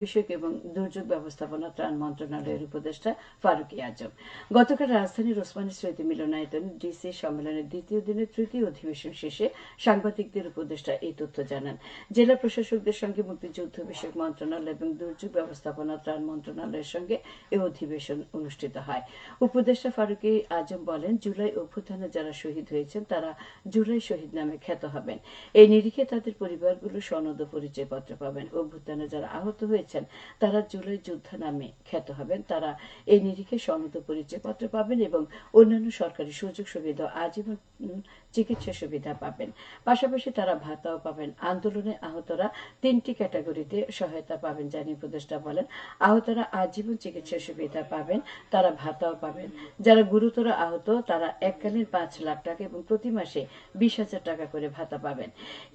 বিষয়ক এবং দুর্যোগ ব্যবস্থাপনা ত্রাণ মন্ত্রণালয়ের উপদেষ্টা ফারুকী আজম গতকাল রাজধানীর ওসমানী স্মৃতি মিলনায়তনে ডিসি সম্মেলনের দ্বিতীয় দিনের তৃতীয় অধিবেশন শেষে সাংবাদিকদের উপদেষ্টা এই তথ্য জানান। জেলা প্রশাসকদের সঙ্গে মুক্তিযুদ্ধ বিষয়ক মন্ত্রণালয় এবং দুর্যোগ ব্যবস্থাপনা ত্রাণ মন্ত্রণালয়ের সঙ্গে এই অধিবেশন অনুষ্ঠিত হয়। উপদেষ্টা ফারুকী আজম বলেন, জুলাই অভ্যুত্থানে যারা শহীদ হয়েছেন তারা জুলাই শহীদ নামে খ্যাত হবেন। এই নিরিখে তাদের পরিবারগুলো সনদ ও পরিচয়পত্র পাবেন। অভ্যুত্থানে যারা আহত হয়েছেন তারা জুলাই যোদ্ধা নামে খ্যাত হবেন। তারা এই নিরিখে সনদ ও পরিচয়পত্র পাবেন এবং অন্যান্য সরকারি সুযোগ সুবিধা আজীবন চিকিৎসা সুবিধা পাবেন। পাশাপাশি তারা ভাতাও পাবেন। আন্দোলনে আহতরা ৩টি ক্যাটাগরিতে সহায়তা পাবেন জানিয়ে উপদেষ্টা বলেন, আহতরা আজীবন চিকিৎসা সুবিধা পাবেন, তারা ভাতাও পাবেন। যারা গুরুতর আহত তারা এককালীন ৫ লাখ টাকা এবং প্রতি মাসে ২০,০০০ টাকা করে ভাতা পাবেন।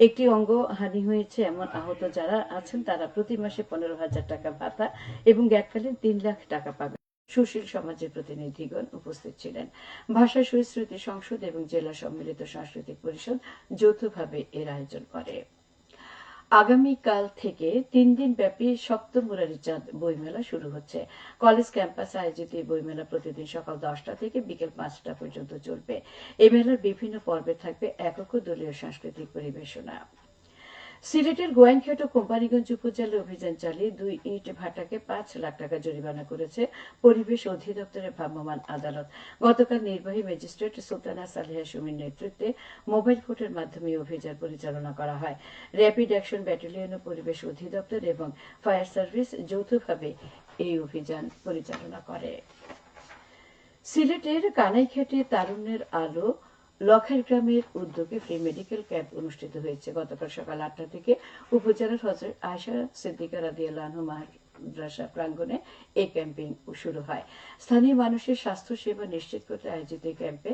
একটি অঙ্গ হানি হয়েছে এমন আহত যারা আছেন তারা প্রতি মাসে ১৫,০০০ টাকা ভাতা এবং এককালীন ৩ লাখ টাকা পাবেন। সুশীল সমাজের প্রতিনিধিগণ উপস্থিত ছিলেন। ভাষা শহীদ স্মৃতি সংসদ এবং জেলা সম্মিলিত সাংস্কৃতিক পরিষদ যৌথভাবে এর আয়োজন করে। আগামীকাল থেকে ৩ দিন ব্যাপী সপ্তম মুরারিচাঁদ বইমেলা শুরু হচ্ছে। কলেজ ক্যাম্পাসে আয়োজিত এই বইমেলা প্রতিদিন সকাল ১০টা থেকে বিকেল ৫টা পর্যন্ত চলবে। এই মেলার বিভিন্ন পর্বে থাকবে একক ও দলীয় সাংস্কৃতিক পরিবেশনা। সিলেটের গোয়াইনঘাট ও কোম্পানীগঞ্জ উপজেলায় অভিযান চালিয়ে ২ ইট ভাটাকে ৫ লাখ টাকা জরিমানা করেছে পরিবেশ অধিদপ্তরের ভ্রাম্যমাণ আদালত। গতকাল নির্বাহী ম্যাজিস্ট্রেট সুলতানা সালেহা সুমির নেতৃত্বে মোবাইল কোর্টের মাধ্যমে অভিযান পরিচালনা করা হয়। র্যাপিড অ্যাকশন ব্যাটালিয়ন ও পরিবেশ অধিদপ্তর এবং ফায়ার সার্ভিস যৌথভাবে এই অভিযান পরিচালনা করে। সিলেটের কানাইঘাটে তারুণ্যের আলো লখার গ্রামের উদ্যোগে ফ্রি মেডিকেল ক্যাম্প অনুষ্ঠিত হয়েছে। গতকাল সকাল ৮টা থেকে উপজেলার হযরত আয়েশা সিদ্দিকা রাদিয়াল্লাহু আনহা মাদ্রাসা প্রাঙ্গণে এই ক্যাম্পিং শুরু হয়। স্থানীয় মানুষের স্বাস্থ্য সেবা নিশ্চিত করতে আয়োজিত এই ক্যাম্পে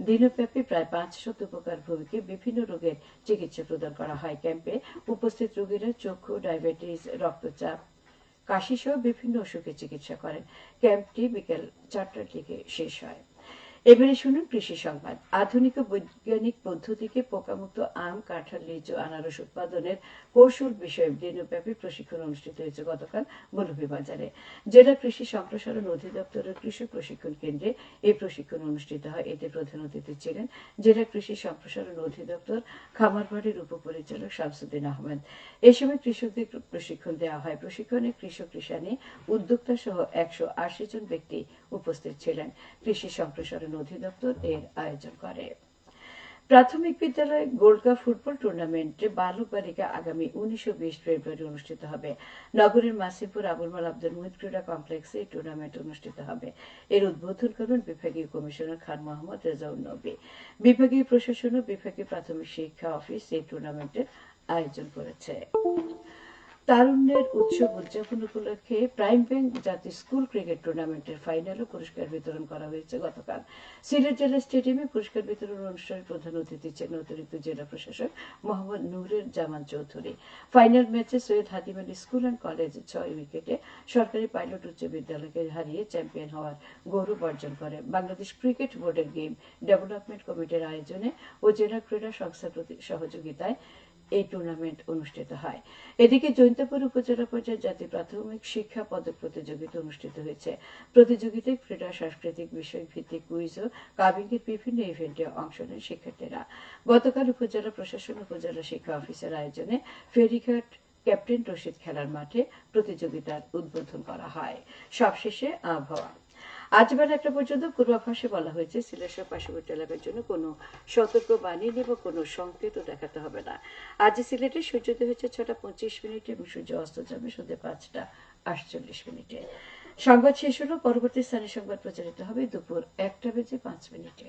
দিনব্যাপী প্রায় ৫০০ উপকার ভোগীকে বিভিন্ন রোগের চিকিৎসা প্রদান করা হয়। ক্যাম্পে উপস্থিত রোগীরা চক্ষু, ডায়াবেটিস, রক্তচাপ, কাশি সহ বিভিন্ন অসুখের চিকিৎসা করেন। ক্যাম্পটি বিকেল ৪টার দিকে শেষ হয়। এবারে শুনুন কৃষি সংবাদ। আধুনিক ও বৈজ্ঞানিক পদ্ধতিতে পোকামুক্ত আম, কাঁঠাল, লিচু, আনারস উৎপাদনের কৌশল বিষয়ে দিনব্যাপী প্রশিক্ষণ অনুষ্ঠিত হয়েছে গতকাল মৌলভীবাজারে। জেলা কৃষি সম্প্রসারণ অধিদপ্তরের কৃষক প্রশিক্ষণ কেন্দ্রে এই প্রশিক্ষণ অনুষ্ঠিত হয়। এতে প্রধান অতিথি ছিলেন জেলা কৃষি সম্প্রসারণ অধিদপ্তর খামারবাড়ির উপপরিচালক শামসুদ্দিন আহমেদ। এ সময় কৃষকদের প্রশিক্ষণ দেওয়া হয়। প্রশিক্ষণে কৃষক কৃষানি উদ্যোক্তা সহ ১৮০ জন ব্যক্তি উপস্থিত ছিলেন। কৃষি সম্প্রসারণ অধিদপ্তর এর আয়োজন করে। প্রাথমিক বিদ্যালয় গোল্ড কাপ ফুটবল টুর্নামেন্টে বালক বালিকা আগামী ১৯ ও ২০ ফেব্রুয়ারি অনুষ্ঠিত হবে। নগরের মাসিমপুর আবুল মাল আব্দুল মুহিত ক্রীড়া কমপ্লেক্সে এই টুর্নামেন্ট অনুষ্ঠিত হবে। এর উদ্বোধন করবেন বিভাগীয় কমিশনার খান মোহাম্মদ রেজাউল নবী। বিভাগীয় প্রশাসন ও বিভাগীয় প্রাথমিক শিক্ষা অফিস এই টুর্নামেন্টের আয়োজন করেছে। তারুণ্যের উৎসব উদযাপন উপলক্ষে প্রাইম ব্যাংক জাতীয় স্কুল ক্রিকেট টুর্নামেন্টের ফাইনাল ও পুরস্কার বিতরণ করা হয়েছে গতকাল সিলেট জেলা স্টেডিয়ামে। পুরস্কার বিতরণ অনুষ্ঠানে প্রধান অতিথি ছিলেন অতিরিক্ত জেলা প্রশাসক মোহাম্মদ নূরের জামান চৌধুরী। ফাইনাল ম্যাচে Syed Hatim Ali school and college ৬ উইকেটে সরকারি পাইলট উচ্চ বিদ্যালয়কে হারিয়ে চ্যাম্পিয়ন হওয়ার গৌরব অর্জন করে। বাংলাদেশ ক্রিকেট বোর্ডের গেম ডেভেলপমেন্ট কমিটির আয়োজনে ও জেলা ক্রীড়া সংস্থার সহযোগিতায় এই টুর্নামেন্ট অনুষ্ঠিত হয়। এদিকে জৈন্তাপুর উপজেলা পর্যায়ে জাতীয় প্রাথমিক শিক্ষা পদক প্রতিযোগিতা অনুষ্ঠিত হয়েছে। প্রতিযোগিতায় ক্রীড়া, সাংস্কৃতিক বিষয় ভিত্তিক কুইজ ও কাবিংয়ের বিভিন্ন ইভেন্টে অংশ নেন শিক্ষার্থীরা। গতকাল উপজেলা প্রশাসন উপজেলা শিক্ষা অফিসের আয়োজনে ফেরিঘাট ক্যাপ্টেন রশিদ খেলার মাঠে প্রতিযোগিতার উদ্বোধন করা হয়। সবশেষে আবহাওয়া। আজ বেলা ১টা পর্যন্ত পূর্বাভাসে বলা হয়েছে সিলেট সহ পার্শ্ববর্তী এলাকার জন্য কোনো সতর্ক বাণী নেই বা কোনো সংকেতও দেখাতে হবে না। আজ সিলেটে সূর্যোদয় হচ্ছে ৬টা ২৫ এবং সূর্য অস্ত যাবে সন্ধ্যে ৫টা ৪৮। সংবাদ শেষ হলো। পরবর্তী স্থানীয় সংবাদ প্রচারিত হবে দুপুর ১টা বেজে ৫ মিনিটে।